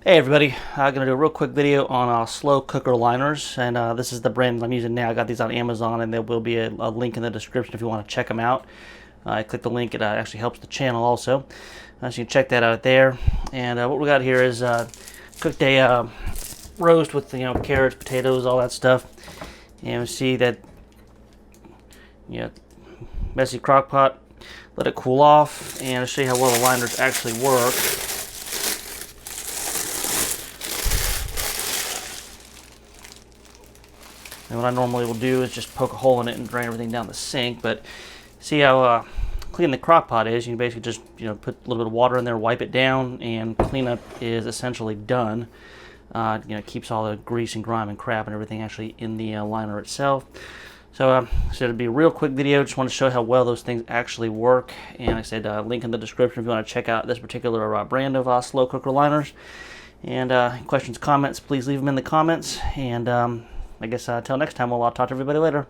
Hey everybody, I'm going to do a real quick video on slow cooker liners, and this is the brand that I'm using now. I got these on Amazon, and there will be a link in the description if you want to check them out. I click the link, it actually helps the channel also. So you can check that out there. And what we got here is cooked a roast with carrots, potatoes, all that stuff. And we see that messy crock pot. Let it cool off, and I'll show you how well the liners actually work. And what I normally will do is just poke a hole in it and drain everything down the sink. But see how clean the crock pot is. You can basically just put a little bit of water in there, wipe it down, and cleanup is essentially done. It keeps all the grease and grime and crap and everything actually in the liner itself. So it'll be a real quick video. Just want to show how well those things actually work. And like I said, link in the description if you want to check out this particular brand of slow cooker liners. And questions, comments, please leave them in the comments. And I guess until next time, I'll talk to everybody later.